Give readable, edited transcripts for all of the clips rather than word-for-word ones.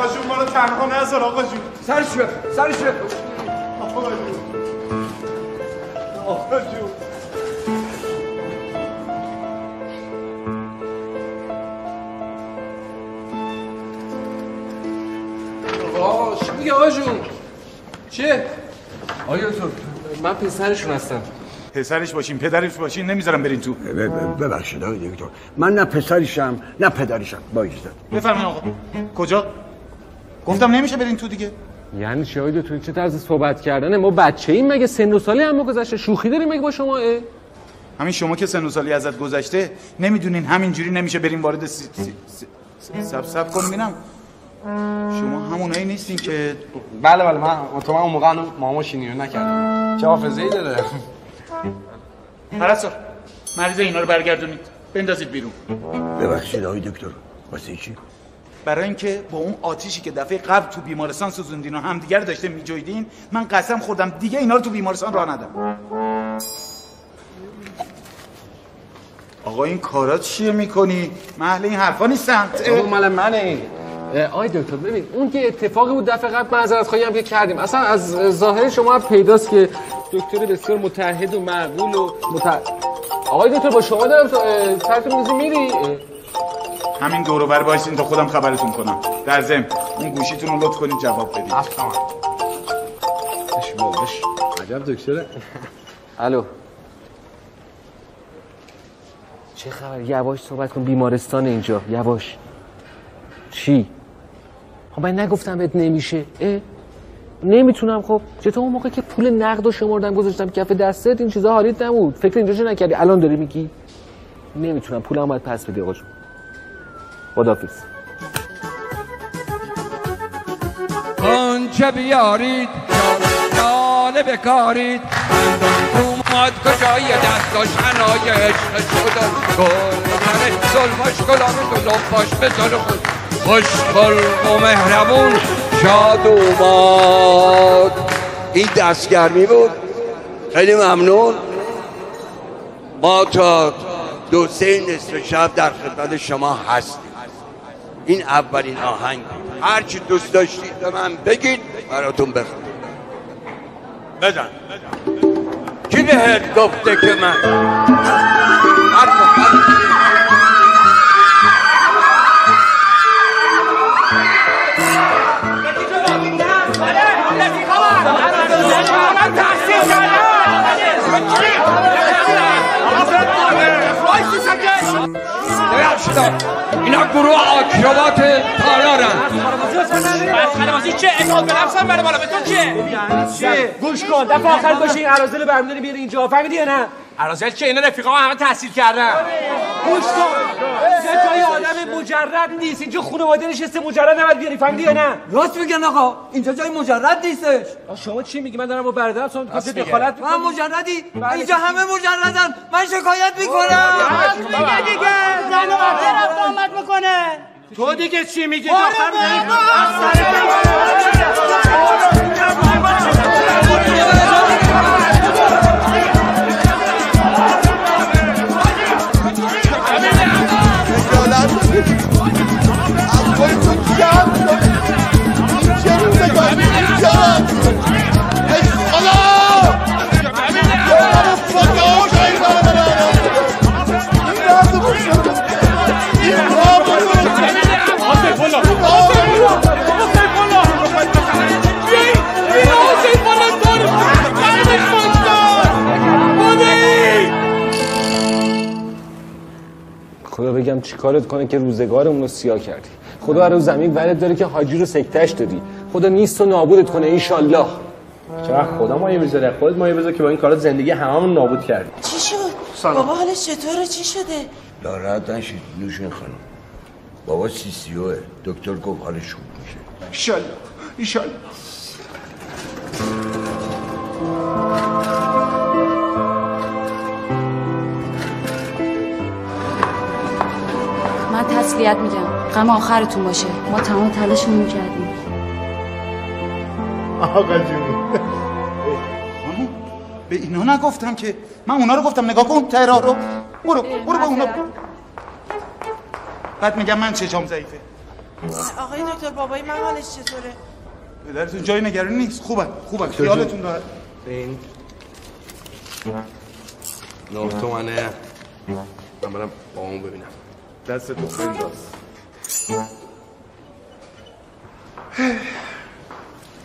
آقا جون ما رو تنها نذار آقا جون. سرش بپر سرش بپر. آقا جون آقا جون. آقا چی میگه آقا جون؟ چیه؟ آیا تو من پسرشون هستم. پسرش باشین پدرش باشین نمیذارم برین تو. ببخشید آقای دکتر من نه پسرشم نه پدرشم. با اجازه بفرمایید آقا. کجا؟ گفتم نمیشه برین تو دیگه. یعنی چی آقای دکتر؟ چه طرز صحبت کردنه؟ ما بچه‌ایم مگه؟ سن و سالی هم گذشته؟ شوخی داریم مگه با شما؟ همین شما که سن و سالی ازت گذشته نمیدونین همینجوری نمیشه بریم وارد سب کن ببینم. شما همونایی نیستین که بله من اون موقع ماما شینیو نکردم. چه حافظه‌ای داره؟ پرستار مریض اینا رو برگردونید بندازید بیرون. ببخشید آقای دکتر واسه چی؟ برای اینکه با اون آتیشی که دفعه قبل تو بیمارستان سوزوندین و همدیگه رو داشته میجویدین من قسم خوردم دیگه اینا رو تو بیمارستان راه ندم. آقا این کارا چیه میکنی؟ محل این حرفا نیستن. اون مال منه. آی دکتر ببین اون که اتفاقی بود دفعه قبل معذرت خواهی هم که کردیم. اصلا از ظاهر شما هم پیداست که دکتر بسیار متعهد و معقول و آقای دکتر با شما دارم سرتون میزی میری؟ همین دور و بر بایستین تا خودم خبرتون کنم. در ضمن اون گوشیتون رو لطف کنید جواب بدید. باش عجب دکتره. الو چه خبر؟ یواش صحبت کن بیمارستان اینجا یواش. چی؟ خب من نگفتم بهت نمیشه. نمیتونم. خب چطور اون موقع که پول نقد و شمردم گذاشتم کف دستت این چیزا حالیت نبود؟ فکر اینجاشو نکردی الان داری میگی؟ نمیتونم پولم باید پس بدی آقا جون. خداحافظ. آنچه بیارید ناله بکارید اومد کجای دستاش هنای عشق شد گل کنه ظلماش گلامه دلوباش بزار خود خوش خلق و مهربون شاد اومد. این دستگرمی بود. خیلی ممنون. ما تا 2-3 نصف شب در خدمت شما هستیم. این اولین آهنگ. هرچی دوست داشتید به من بگید براتون بخونم. بزن. کی بهت گفته که من اینا گروه آکروبات تالارن. خلبازی چه؟ اعتماد به نفسم برای بالا به تو چه؟ یعنی چه؟ گوش کن دفعه آخر باشه این عرازل برمیداری بیاره اینجا فهمیدی یا نه؟ عرازل چه؟ اینا رفیقا همه تحصیل کردن. گوش کن اینجا جای آدم مجرد نیست. اینجا خانواده نشسته مجرد نباید بیاری فهمیدی یا نه؟ راست میگن آقا اینجا جای مجرد نیستش. شما چی میگی؟ من دارم با برادرم تو دخالت میکنم. من مجردی؟ اینجا همه مجردن. من شکایت میکنم. راست میگه دیگه. زن و بچه رفت آمد میکنه. تو دیگه چی میگی؟ چه روزگاری اینجا بگم چیکارت کنه که روزگارمون رو سیاه کردی. خدا رو زمین ولد داره که حاجی رو سکتش دادی. خدا نیست و نابودت کنه انشالله. چرا خدا مایه میذاره؟ خودت مایه بذار که با این کارات زندگی هممون نابود کردی. چی شد؟ بابا حالش چطوره؟ چی شده؟ ناراحت نشید نوشین خانم. بابا CCOه. دکتر گفت حالش خوب میشه. ایشالله ایشالله. من تسلیت میگم، غم آخرتون باشه. ما تمام تلاشمون میکردیم. آقا جون به اینا نگفتم که من اونا رو گفتم نگاه کن تهرا رو. برو به اونا. بعد میگم من چشام ضعیفه. آقای دکتر بابای من حالش چطوره؟ پدرتون جای نگرانی نیست. خوبه خیالتون راحت. این 9 تومنه. من برم بابامو ببینم. دست تو بنداز.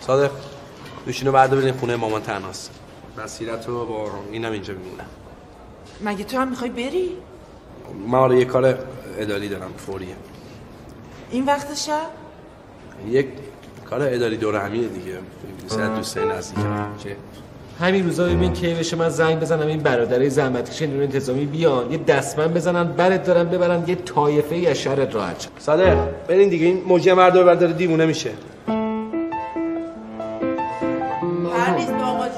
صادق دوشینو بعد بریم خونه مامان تنهاست. بصیرت رو با اینم اینجا میمونه. مگه تو هم میخوای بری؟ من آره یه کار اداری دارم فوریه. این وقت شب؟ یک کار اداری دور همیه دیگه. سر دوستای نزدیکم. چه؟ همین روزا ببین کی بشه من زنگ بزنم این برادرای زحمتکش نیروی انتظامی بیان یه دستمن بزنن برات دارن ببرن یه طایفه ای از شهرت راحت شه. صادق برین دیگه این موجی مردو برداره دیوونه میشه. پرنیز به آقا جون.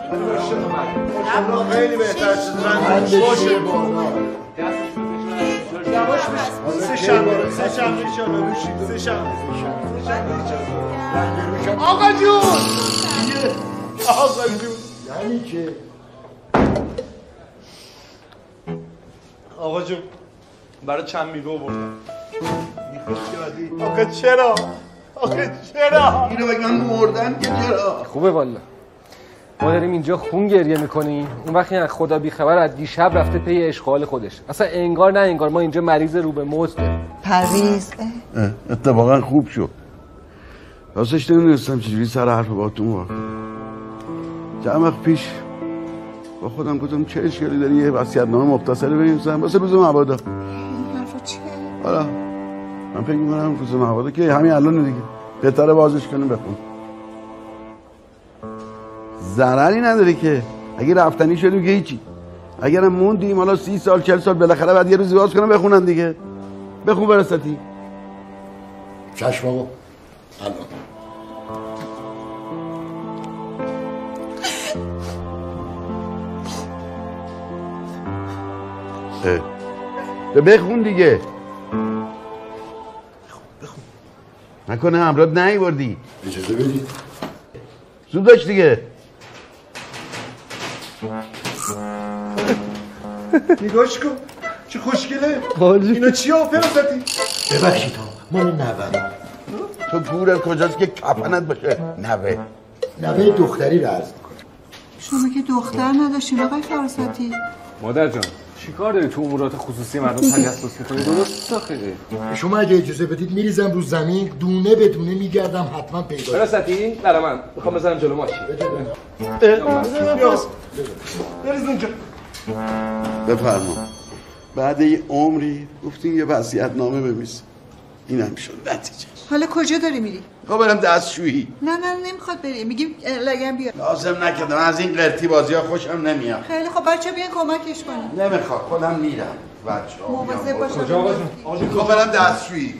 خیلی بهتر شد. آقا جون یعنی که آقا جون برای چند میوه آوردم. آقا چرا؟ اینو بگم مردن که چرا؟ خوبه والا. ما داریم اینجا خون گریه میکنیم اون وقتی از خدا بیخبر از دیشب رفته پی اشغال خودش. اصلا انگار نه انگار ما اینجا مریض رو به موت داریم. پرویز اتفاقا خوب شد. راستش نمیدونستم چجوری سر حرف باهاتون واقع. چند وقت پیش با خودم گفتم چه اشکالی داری یه وصیت‌نامه مختصری بنویسم واسه روز مبادا. این حرفا چیه؟ حالا من فکر می‌کنم روز مبادا که همین الان دیگه بهتره بازش کنیم بخون. ضرری نداره که اگه رفتنی شدیم که هیچی. اگرم موندیم حالا 30 سال 40 سال بالاخره بعد یه روزی باز کنم بخونن دیگه. بخون برساتی. چشم آقا. الان تو بخون دیگه. بخون. نکنه همراه نیوردی. اجازه بدید. زود داشت دیگه. نگاش کن چه خوشگله. اینا چی فرستادی؟ ببخشید ها مال نوه. تو گورت کجاست که کفنت باشه؟ نوه دختری رو عرض میکنم. شما که دختر نداشتین آقای فراستی؟ مادر جان چیکار داری تو امورات خصوصی مردم تجسس میکنی؟ درست آخه. شما اگه اجازه بدید میریزم رو زمین دونه به دونه میگردم حتما پیدا. برساتی برای من میخوام بزنم جلو ماشین. بریز اونجا. بفرما. بعد یه عمری گفتین یه وصیت‌نامه بنویس. اینم شد نتیجه. حالا کجا داری میری؟ خب برم دستشویی. نه نمیخواد بری. میگیم لگن بیا. لازم نکردم از این قرتی بازی‌ها خوشم نمیاد. خیلی خب بچه بیان کمکش کنن. نمیخواد خودم میرم. بچه‌ها مواظب باش. کجا آقا خب برم دستشویی.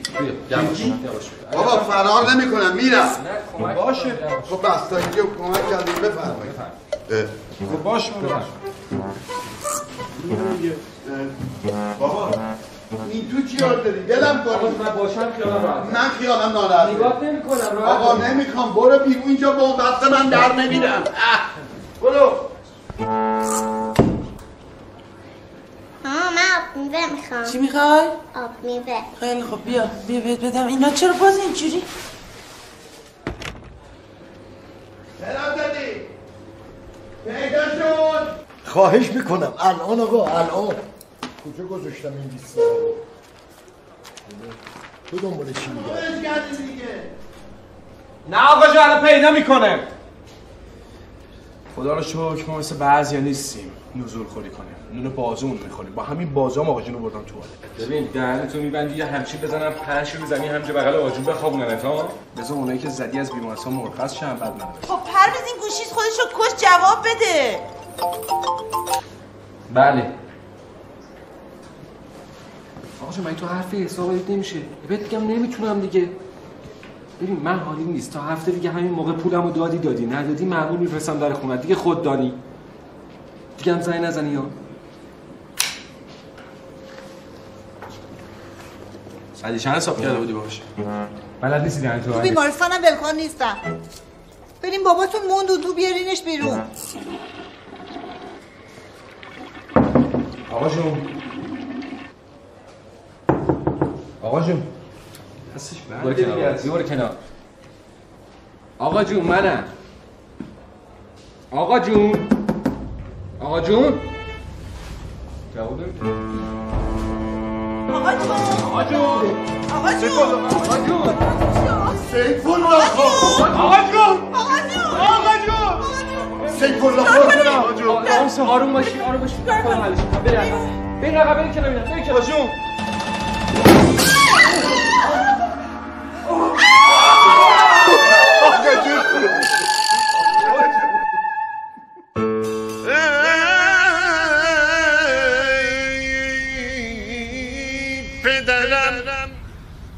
بابا فرار نمی‌کنم میرم. باشه. خب بستگی کمک کردین بفرمایید. خب باشه. بابا این تو چی یاد داری؟ دلم کنی من باشم خیالم راحت. من خیالم ناراحته. نگاه نمی‌کنم راحت. آقا نمیخوام برو بیرون اینجا با دست من در نمیرم. برو. من آب میوه میخوام. چی میخوای؟ آب میوه. خیلی خب بیا بهت بدم. اینا چرا باز اینجوری؟ سلام دادی. پیدا شد. خواهش میکنم الان آقا الان. کجا گذاشتم این 20 رو؟ تو دنبال چی میگردی؟ نه آقا جان الان پیدا میکنه. خدا رو شکر ما مثل بعضیا نیستیم نزول خوری کنیم. نون بازومون میخوریم. با همین بازام آقا جونو بردم توالت. ببین دهنتو میبندی یه همچین بزنم پنج رو زمین همینجا بغل آجون بخوابوننت ها. بذار اونایی که زدی از بیمارستان مرخص شن بعد من. خب پرویز این گوشیت خودشو کش جواب بده. بله. آقا جون من تو حرفی حسابت نمیشه. بهت میگم نمیتونم دیگه. ببین من حالی نیست تا هفته دیگه همین موقع پولمو دادی ندادی معمول میفرستم در خونه دیگه خود دانی. دیگه هم زنگ نزنی یا سالی چند حساب کرده بودی باشه؟ بلد نیستی دهن تو بیمارستانم ولکن نیستم. بریم باباتون موند و تو بیارینش بیرون. آقا جون هستش برو کنار آقا جون منم آقا جون جواب نمیده آقا جون سیف الله خان سیف الله خان آروم باشی بریم آقا بریم کنار بریم کنار جون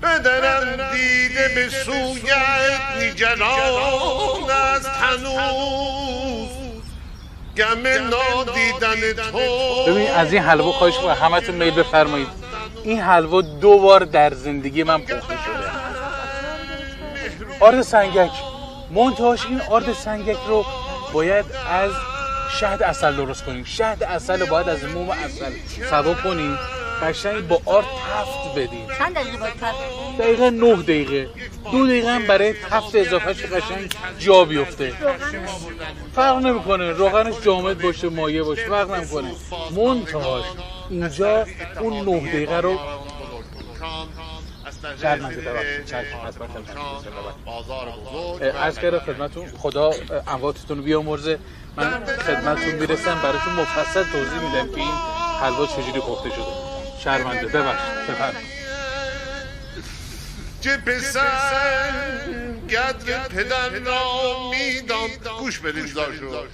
پدرم دیده به سویت نگران است هنوز گم نادیدن تو. ببین از این حلوا خواهش می‌کنم همتون میل بفرمایید. این حلوا 2 بار در زندگی من پخته شده. آرد سنگک منتهاش این آرد سنگک رو باید از شهد عسل درست کنیم. شهد عسل رو باید از موم عسل سوا کنیم قشنگ با آرد تفت بدیم. چند دقیقه باید تفت؟ دقیقا 9 دقیقه 2 دقیقه هم برای تفت اضافهش قشنگ جا بیفته. فرق نمیکنه روغنش جامد باشه مایع باشه فرق نمیکنه. منتهاش اینجا اون 9 دقیقه رو عرض کردم خدمتون خدا امواتتون رو بیامرزه. من خدمتون میرسم براتون مفصل توضیح میدم که این حلوا چجوری پخته شده. شرمنده ببخشید بفرمایید. چه پسر قدر پدر را میدان گوش بدید داشو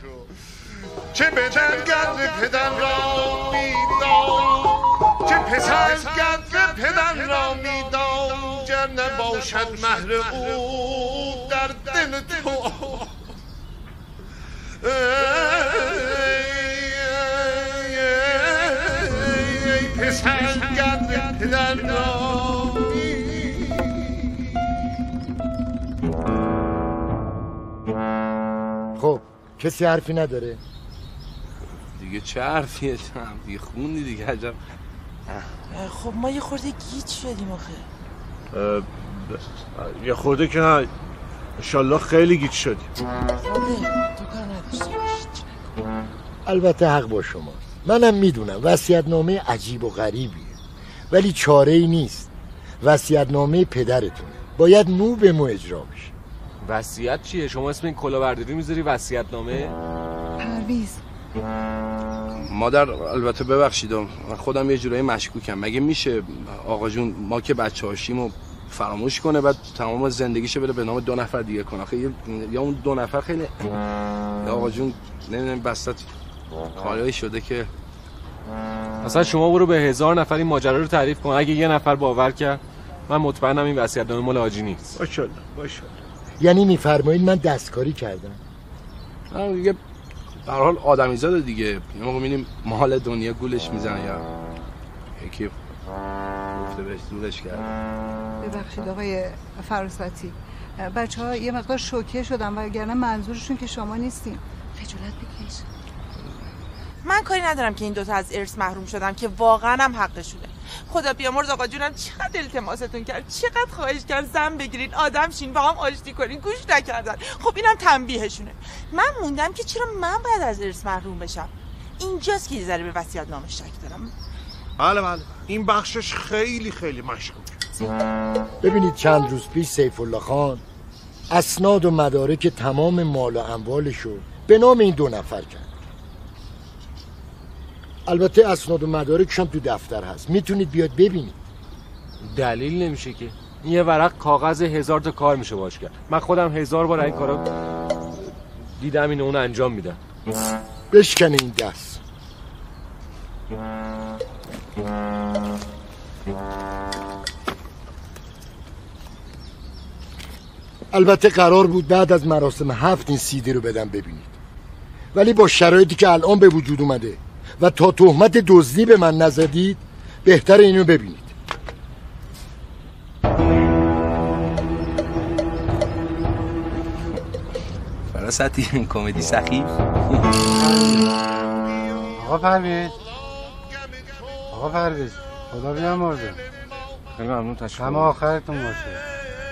چه پدر قدر پدر را میدان چه پسر قدر پدر را میدان گر نباشد مهر او در دل تو. ای پسر قدر پدر را خب کسی حرفی نداره؟ دیگه چه حرفیه دیگه خوندی دیگه عجب. خب ما یه خورده گیج شدیم آخه. یه خورده که نه انشالله خیلی گیج شدیم. تو کار نداشته باشید. البته حق با شما. منم میدونم وصیت‌نامه عجیب و غریبیه ولی چاره‌ای نیست. وصیت‌نامه پدرتونه باید مو به مو اجرا بشه. وصیت چیه؟ شما اسم این کلاهبرداری میذاری وصیت‌نامه؟ پرویز مادر البته ببخشید من خودم یه جورایی مشکوکم. مگه میشه آقا جون ما که بچه‌هاشیمو فراموش کنه بعد تمام زندگیشو بره به نام 2 نفر دیگه کنه؟ آخه یا اون 2 نفر خیلی آقا جون نمیدونم بسط کارایی شده که مثلا شما برو به 1000 نفر این ماجرا رو تعریف کن اگه یه نفر باور کرد من مطمئنم این وصیت‌نامه مال حاجی نیست. ماشاءالله یعنی میفرمایید من دستکاری کردم؟ دیگه به هر حال آدمیزاده دیگه. یه موقع می‌بینیم مال دنیا گولش میزنه یا یکی گفته بهش زورش کرد. ببخشید آقای فراستی بچه‌ها یه مقدار شوکه شدن وگرنه منظورشون که شما نیستین. خجالت بکش. من کاری ندارم که این دوتا از ارث محروم شدن که واقعا هم حقشونه. خدا بیامرز آقا جونم چقدر التماستون کرد چقدر خواهش کرد زن بگیرین آدم شین با هم آشتی کنین گوش نکردن. خب اینم تنبیهشونه. من موندم که چرا من باید از ارث محروم بشم. اینجاست که یه ذره به وصیت‌نامه شک دارم. بله این بخشش خیلی خیلی مشکوک. ببینید چند روز پیش سیف الله خان اسناد و مدارک تمام مال و اموالشو به نام این 2 نفر کرد. البته اسناد و مدارکش هم تو دفتر هست، میتونید بیاد ببینید. دلیل نمیشه که این یه ورق کاغذ 1000 تا کار میشه باش کرد. من خودم 1000 بار این کارا دیدم، اینو اون انجام میدم. بشکنه این دست. البته قرار بود بعد از مراسم 7 این CD رو بدم ببینید، ولی با شرایطی که الان به وجود اومده و تا تهمت دزدی به من نزدید بهتر اینو ببینید. فراستی این کمدی سخیف. آقا پرویز، آقا پرویز، خدا بیامرزه. خیلی ممنون، تشکر. همه آخرتون باشه.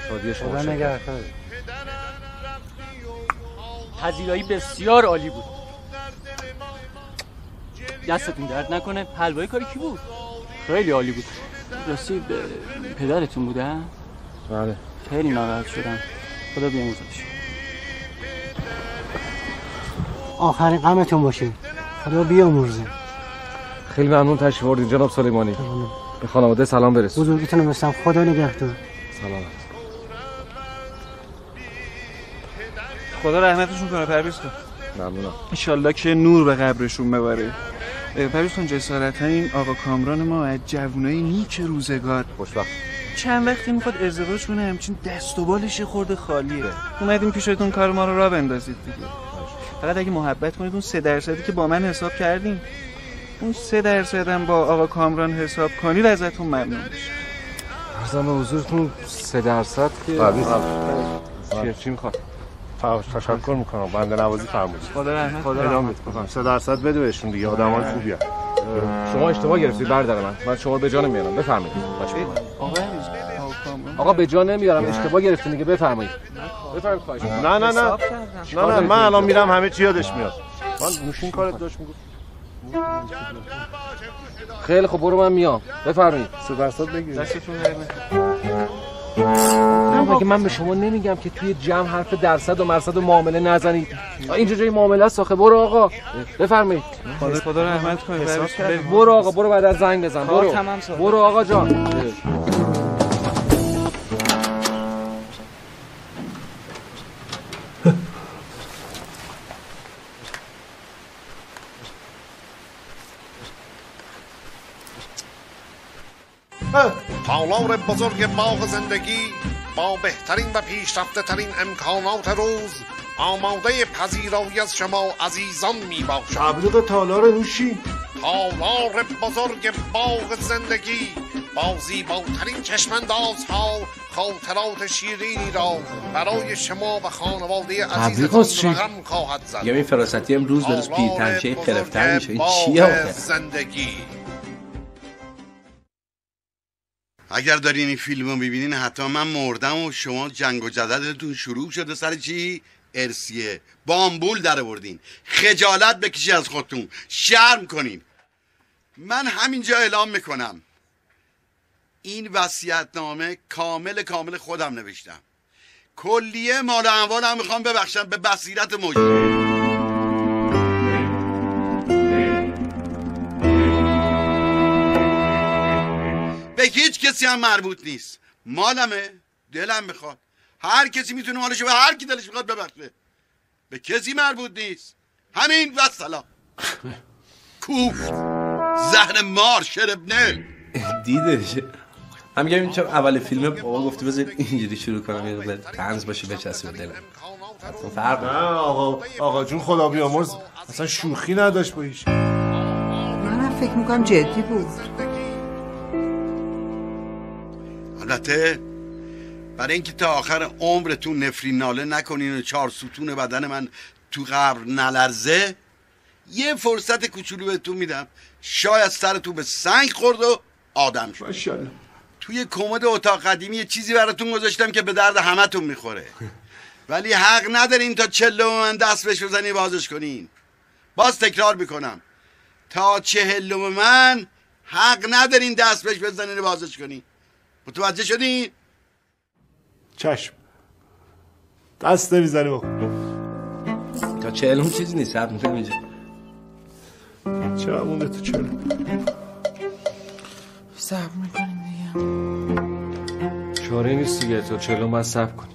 شادی شما. خدا نگهدار. پذیرایی بسیار عالی بود. دستتون درد نکنه. حلوای کاری کی بود؟ خیلی عالی بود. راستی پدرتون بوده؟ بله. خیلی ناراحت شدم. خدا بیامرزش. آخرین غمتون باشه. خدا بیامرزه. خیلی ممنون تشریف آوردین جناب سلیمانی. به خانواده سلام برس. بزرگیتون مثلا خدا نگهدار. سلامت. خدا رحمتشون کنه پرویز کن. ممنونم. انشالله که نور به قبرشون ببره. پرویز کن جسارتا این آقا کامران ما از جوونای نیک روزگار خوشبخت چند وقتی میخواد ازدواج کنه، همچین دست و بالش خورده خالیه. اومدیم پیشتون کار ما رو راه بندازید دیگه. فقط اگه محبت کنید اون 3% که با من حساب کردیم، اون 3% هم با آقا کامران حساب کنید ازتون ممنون میشه. عرضم به حضورتون 3% که چی میخواد؟ تشکر میکنم، بنده نوازی فرمودید. خدا رحمت کنه. 3% بده بهشون دیگه، آدمای خوبیه. شما اشتباه گرفتید برادر من شما به جا نمیارم. بفرمایید. آقا به جا نمیارم، اشتباه گرفتین دیگه. بفرمایید. بفرمایید خواهش می‌کنم. نه من الان میرم همه چی یادش میاد. من نوشین کارت داشت میگفت. خیلی خب برو من میام. بفرمایید. 3% بگیرید. دستتون درد مگه من به شما نمیگم که توی جمع حرف درصد و مرصد و معامله نزنید؟ اینجا جای معامله است آخه. برو آقا. بفرمایید. خدا رحمت کنه. برو آقا، برو بعد از زنگ بزن. برو آقا جان. تالار بزرگ باغ زندگی با بهترین و پیشرفته ترین امکانات روز آماده پذیرایی از شما عزیزان می باشد. تبلیغ تالار نوشین. تالار بزرگ باغ زندگی با زیباترین چشماندازها خاطرات شیرینی را برای شما و خانواده عزیزتان رقم خواهد زد. یه این فراستی امروز درست پیرتنشه قرفتر میشه. این چیه آخه؟ زندگی. اگر دارین این فیلم رو ببینین حتی من مردم و شما جنگ و جدلتون شروع شده سر چی؟ ارسیه بامبول در آوردین. خجالت بکشی از خودتون، شرم کنین. من همینجا اعلام میکنم این وصیت‌نامه کامل خودم نوشتم. کلیه مال و اموالم میخوام ببخشم به بصیرت موجود. به هیچ کسی هم مربوط نیست. مالمه، دلم میخواد. هر کسی میتونه مالشو به هر کی دلش میخواد ببخشه. به کسی مربوط نیست. همین و سلام. کوفت زهر مار شربنل دیدش. هم میگم چون اول فیلم بابا گفته بذار اینجوری شروع کنم یه به طنز باشه بچسبه دلم. فرق نه آقا جون خدا بیامرز اصلا شوخی نداشت با هیچ. منم فکر میکنم جدی بود. البته برای اینکه تا آخر عمرتون نفرین ناله نکنین و 4 ستون بدن من تو قبر نلرزه یه فرصت کوچولو بهتون میدم. شاید سرتون به سنگ خورد و آدم شد. ماشاءالله. توی کمد اتاق قدیمی یه چیزی براتون گذاشتم که به درد همتون میخوره. ولی حق ندارین تا 40 من دست بهش بزنی بازش کنین. باز تکرار میکنم تا 40 من حق ندارین دست بهش بزنین بازش کنین. متوجه شدین؟ چشم. دست نمیزنی بکن. تا 40 چیزی نیست صبر میکنم اینجا. چرا مونده تو 40؟ صبر میکنیم دیگه. چاره نیست دیگه، تا 40 باید صبر کنیم.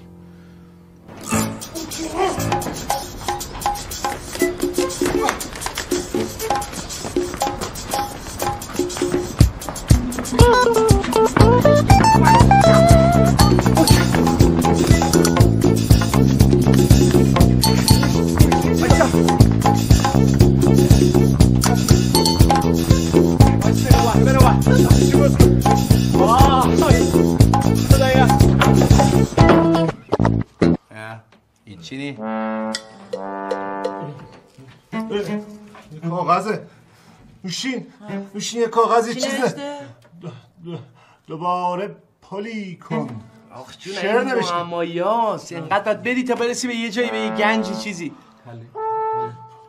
چی؟ کاغذه. نوشین یه کاغذی چیزه. دوباره پلی کن. آخ جون این معمایاست. اینقدر باید بدی تا برسی به یه جایی، به یه گنجی چیزی.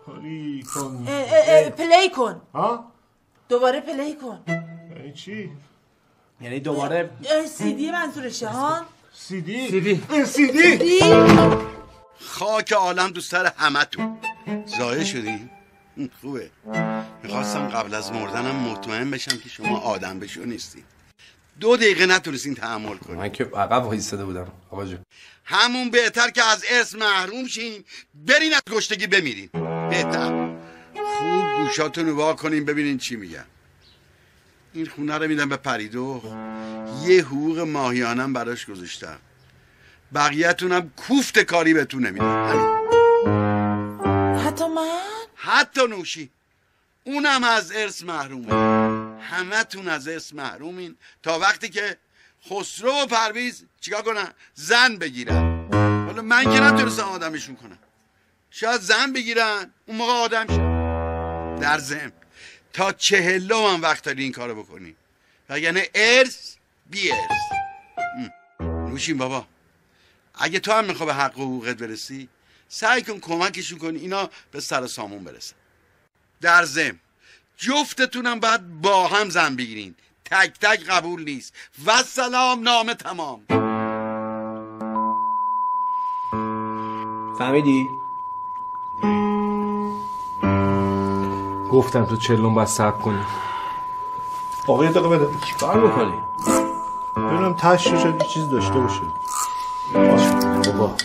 پلی کن. پلی کن. ها؟ دوباره پلی کن. یعنی چی؟ یعنی دوباره CD منظورشه ها؟ CD خاک عالم دوست سر همتون. زایه شدیم؟ خوبه. میخواستم قبل از مردنم مطمئن بشم که شما آدم بشو نیستین. 2 دقیقه نتونستین تحمل کنین. من که عقب وایساده بودم آقا جون. همون بهتر که از ارث محروم شین، برین از گشتگی بمیرین. بهتر. خوب گوشاتونو وا کنین ببینین چی میگن. این خونه رو میدم به پریدو، یه حقوق ماهیانم براش گذاشتم، بقیه‌تونم کوفت کاری بهتون نمیدم. حتی من؟ حتی نوشی، اونم از ارث محرومه. همتون از ارث محرومین تا وقتی که خسرو و پرویز چیکار کنن؟ زن بگیرن. حالا من که نتونستم آدمشون کنم، شاید زن بگیرن اون موقع آدم شد. در ضمن تا 40 هم وقت داری این کارو بکنی، وگرنه ارث بی ارث. نوشین بابا، اگه تو هم میخوای به حق و حقوقت برسی، سعی کن کمکشون کنی اینا به سر سامون برسن. در ضمن جفتتونم باید با هم زن بگیرین، تک تک قبول نیست. و سلام، نامه تمام. فهمیدی؟ گفتم تو 40 باید صبر کنی. آقا یه دقیقه بده. چیکار میکنی؟ ببینم تش شاید یه چیز داشته باشه. بابا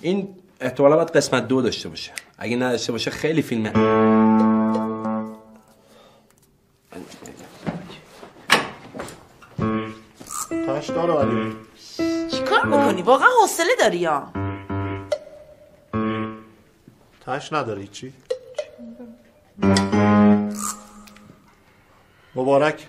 این احتمالا باید قسمت 2 داشته باشه. اگه نداشته باشه خیلی فیلمه. تش داره ولی چیکار میکنی؟ واقعا حوصله داری یا؟ تش نداره چی؟ مبارک.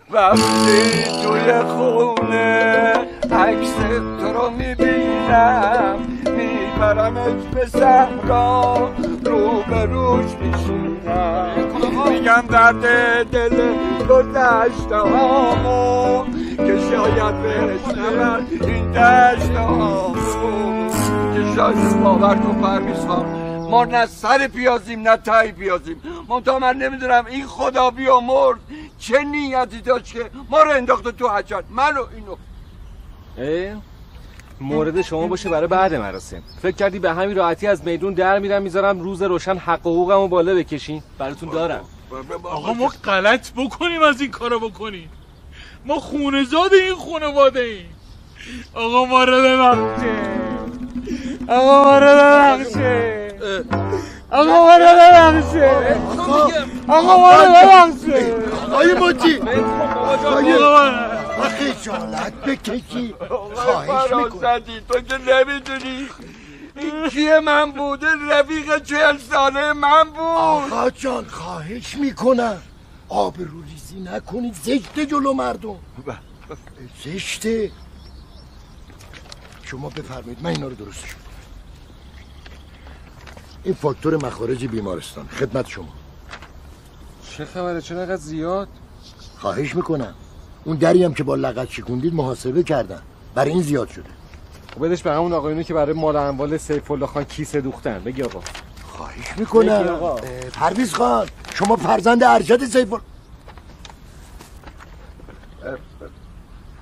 وقتی توی خونه عکس تو رو میبینم، میبرمت به صحرا، رو به روش میشینم، میگم درد دل گذشته هامو که شاید بشنون این دشته هامو، که شاید باور کن پرویز خان ما نه سر پیازیم نه تای پیازیم. منتها من نمیدونم این خدا بیامرد چه نیتی داشت که ما رو انداخته تو حجر، منو اینو. مورد شما باشه برای بعد مراسم. فکر کردی به همین راحتی از میدون در میرم میذارم روز روشن حق و حقوقمو بالا بکشین؟ براتون دارم. آقا ما غلط بکنیم از این کارو بکنیم، ما خونه‌زاد این خانواده ایم. آقا ما رو ببخشه، آقا ما رو ببخشه، آقا ما رو ببخشه، آقا ما رو ببخشه. آقای موتی، آقای خجالت بکشی، خواهش میکنم. تو که نمیدونی این کیه؟ من بوده، رفیق 40 ساله من بود. آقا جان خواهش میکنم آبروریزی نکنید، زشته جلو مردم، زشته. شما بفرمایید من اینا رو درستش میکنم. این فاکتور مخارج بیمارستان خدمت شما. چه خبره؟ چرا اینقدر زیاد؟ خواهش میکنم. اون دری هم که با لغت شکوندید محاسبه کردن، برای این زیاد شده. خب بدش به همون آقایونی که برای مال اموال سیف الله خان کیسه دوختن. بگی آقا. خواهش میکنم. پرویز خان شما فرزند ارشد سیف الله.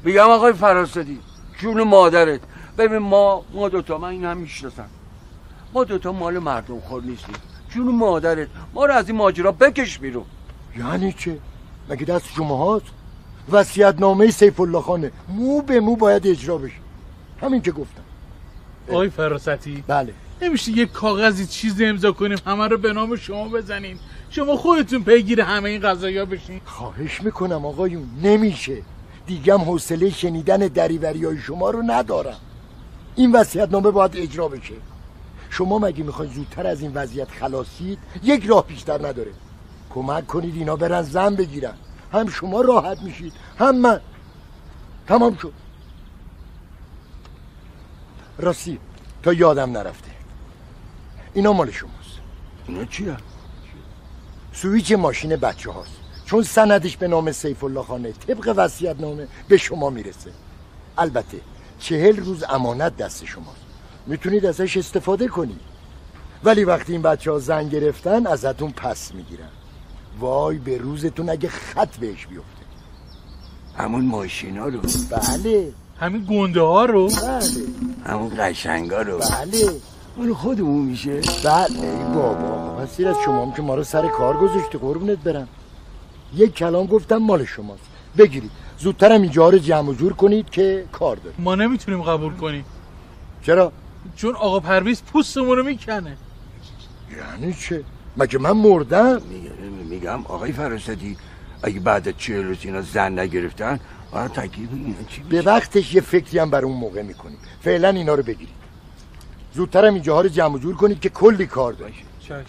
میگم آقای فراسدی جون مادرت. ببین ما دوتا، من این هم میشناسم، ما دوتا مال مردم خور نیستیم. جون مادرت، ما رو از این ماجرا بکش بیرون. یعنی چه؟ مگه دست شما هست؟ وصیت‌نامه سیف الله خانه مو به مو باید اجرا بشه. همین که گفتم. آقای فراستی، بله، نمیشه یه کاغذی چیزی امضا کنیم همه رو به نام شما بزنیم، شما خودتون پیگیر همه این قضایا بشین؟ خواهش میکنم آقایون، نمیشه. دیگه هم حوصله شنیدن دریوریای شما رو ندارم. این وصیت‌نامه باید اجرا بشه. شما مگه میخواید زودتر از این وضعیت خلاصید؟ یک راه بیشتر نداره. کمک کنید اینا برن زن بگیرن، هم شما راحت میشید هم من. تمام شد. راستی تا یادم نرفته، اینا مال شماست. اینا چیه؟ سویچ ماشین بچه هاست، چون سندش به نام سیف الله خانه طبق وصیت‌نامه به شما میرسه. البته 40 روز امانت دست شماست، میتونید ازش استفاده کنید، ولی وقتی این بچه ها زن گرفتن ازتون پس میگیرن. وای به روزتون اگه خط بهش بیفته. همون ماشینا رو؟ بله. همین گنده ها رو؟ بله. همون قشنگا رو؟ بله. مال خودمون میشه؟ بله بابا، مسیر از شما هم که ما رو سر کار گذاشته، قربونت برم. یک کلام گفتم مال شماست، بگیرید. زودترم اینجا رو جمع و جور کنید که کار داریم. ما نمیتونیم قبول کنیم. چرا؟ چون آقا پرویز پوستمون رو میکنه. یعنی چه؟ مگه من مردم؟ میگم آقای فراستی، اگه بعد از 40 روز اینا زن نگرفتن، آره تکلیف اینا چی میشه؟ به وقتش یه فکری هم بر اون موقع میکنیم. فعلا اینا رو بگیرید. زودترم اینجاها رو جمع و جور کنید که کلی کار داریم. چشم.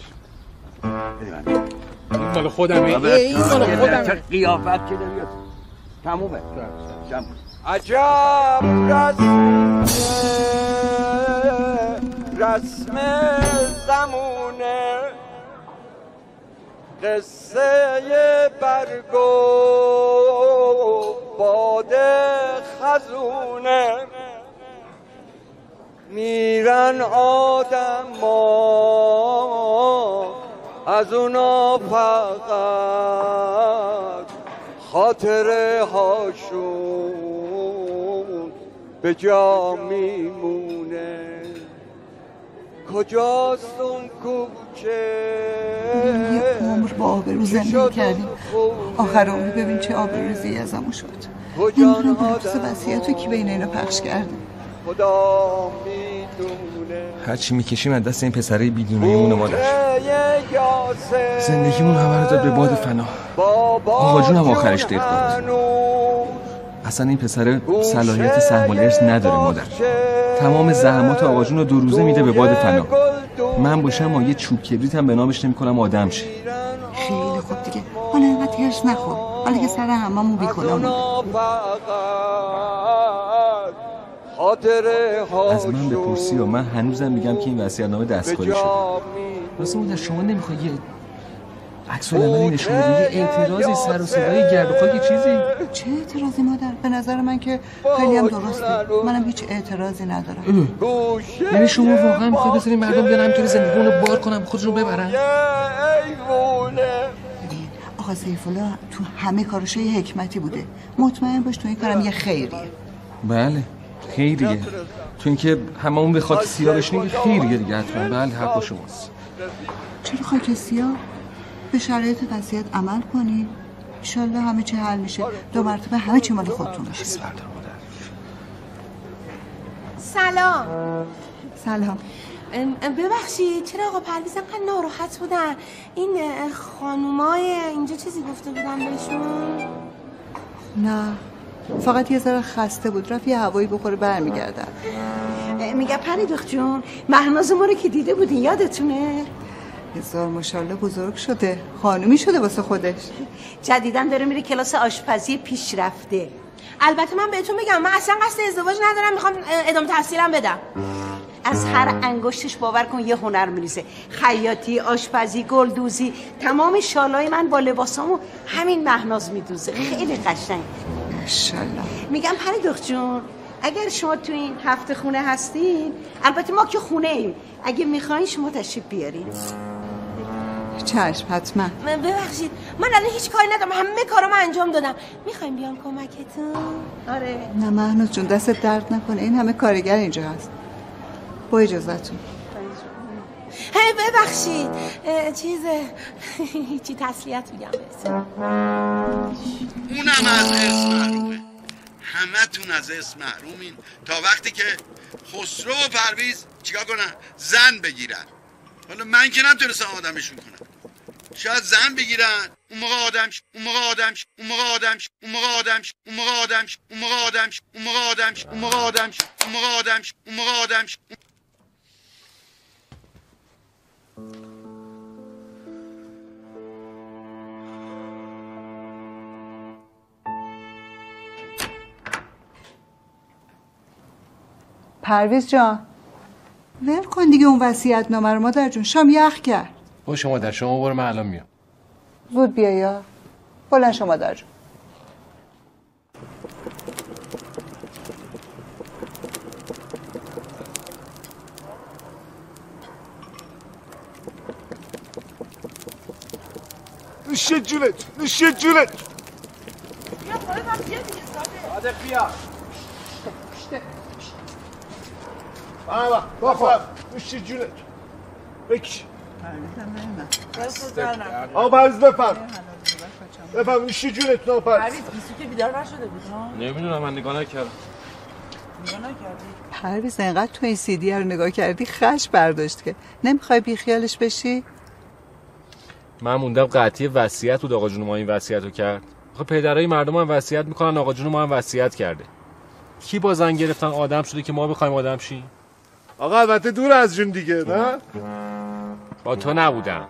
این مال خودمه. این مال خودمه. قیافت که نمیاد. تمومه. عجب رسم زمونه، قصه برگ و باد خزونه، میرن آدم ها از اونا فقط خاطره هاشون به جا میمونه. کجاست اون کوچه؟ یه عمر با آبرو زندگی کردیم، آخر عمر ببین چه آبروریزی ازمون شد. نمیدونم بلوز وصیتو کی بین اینا پخش کرده. خدا میدونه. هرچی میکشیم از دست این پسره بیدونیمون مادر. زندگیمون همه رو داد به باد فنا. آقا جون هم آخرش دیر بود. اصلا این پسره صلاحیت سهم الارث نداره مادر. تمام زحمات آقا جون رو 2 روزه میده به باد فنا. من باشم یه چوب کبریت هم به نامش نمی‌کنم آدم شه. خیلی خوب دیگه، حالا اینقدر هرس نخور، حالا که سر هممون بیکنمون. از من بپرسی و من هنوزم میگم که این وصیت‌نامه دستکاری شده. واسه مادر شما نمیخوای یه عکس العملی نشون بدی، یه اعتراضی سر و صدای گرد و خاک چیزی؟ چه اعتراضی مادر؟ به نظر من که خیلی هم درسته. منم هیچ اعتراضی ندارم. یعنی شما واقعا میخوای بذارین مردم بیان همینطوری زندگیمون رو بار کنن، خودشون رو ببرن؟ آقا سیف الله تو همه کارش یه حکمتی بوده. مطمئن باش تو این کارم یه خیریه. بله خیریه. تو اینکه هممون به خاک سیاه بشینیم خیریه دیگه حتما. بله حق شماست. چرا خاک سیاه؟ به شرایط وصیت عمل کنی، انشالله همه چی حل میشه. 2 مرتبه همه چی مال خودتون میشه. سلام. سلام. ببخشید چرا آقا پرویز انقدر ناراحت بودن؟ این خانومای اینجا چیزی گفته بودن بهشون؟ نه فقط یه ذره خسته بود، رفت یه هوایی بخوره برمیگردن. میگه پری دختر جون مهناز ما رو که دیده بودین یادتونه؟ هزار ماشاءالله بزرگ شده، خانومی شده واسه خودش. جدیدن داره میره کلاس آشپزی پیشرفته. البته من بهتون بگم من اصلا قصد ازدواج ندارم، میخوام ادامه تحصیلم بدم. از هر انگشتش باور کن یه هنر میریزه، خیاطی، آشپزی، گلدوزی، تمام شالای من با لباسامو همین مهناز میدوزه. خیلی قشنگ. ماشاءالله. میگم پری دختر جون اگر شما تو این هفته خونه هستین، البته ما که خونه ایم، اگه میخواین شما تشریف بیارین. چشم حتما. ببخشید من الان هیچ کاری ندارم، همه کارامو انجام دادم. میخوایم بیام کمکتون؟ آره. نه مهنوز جون دستت درد نکنه، این همه کارگر اینجا هست. با اجازهتون. ببخشید هیچی تسلیت میگم بهتون. اونم از ارث محرومه. همه تون از ارث محرومین تا وقتی که خسرو و پرویز چیکار کنن؟ زن بگیرن. حالا من که نتونستم آدمشون کنم. شاید زن بگیرن، اون موقع آدمش، اون موقع آدمش، اون موقع آدمش، اون موقع آدمش، اون موقع آدمش، اون موقع آدمش، اون موقع آدمش، اون موقع آدمش، اون موقع آدمش، اون موقع آدمش. پرویز جان ول کن دیگه اون وصیت نامه رو. مادر جون شام یخ کرد. باشه مادر، شما برو، من الان میام. زود بیا یا بلند شو مادر جون. نوش جونت، نوش جونت. بیا خودت هم بیا دیگه صادق بیا. بابا نوش جونت. بکش. آقا پرویز بفرم. بفرم نوش جونت. نه پرویز بیسو که بیدار نشده بود ها؟ نمیدونم، من نگاه نکردم. نگاه نکردی؟ پرویز انقدر تو این CD رو نگاه کردی خش برداشت که نمیخوای بی خیالش بشی؟ من موندم قطعی وصیت بود. آقا جون ما این وصیت رو کرد. آخه پدرای مردم هم وصیت میکنن، آقا جون ما هم وصیت کرده. کی با زن گرفتن آدم شده که ما بخوایم آدم شیم؟ آقا البته دور از جون دیگه، نه؟ با تو نبودم.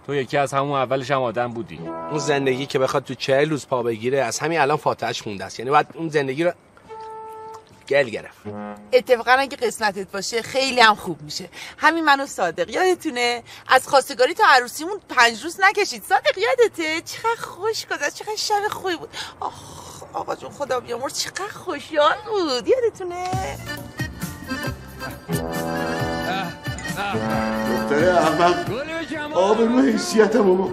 تو یکی از همون اولش هم آدم بودی. اون زندگی که بخواد تو 40 روز پا بگیره از همین الان فاتحش مونده است. یعنی باید اون زندگی رو گل گرفت. اتفاقا اگه قسمتت باشه خیلی هم خوب میشه. همین من و صادق یادتونه از خواستگاری تا عروسیمون 5 روز نکشید. صادق یادته؟ چقدر خوش گذشت، چقدر شب خوبی بود. آخ آقا جون خدا بیامرز چقدر خوشحال بود. یادتونه؟ دختره احمق آبرو حیثیتمو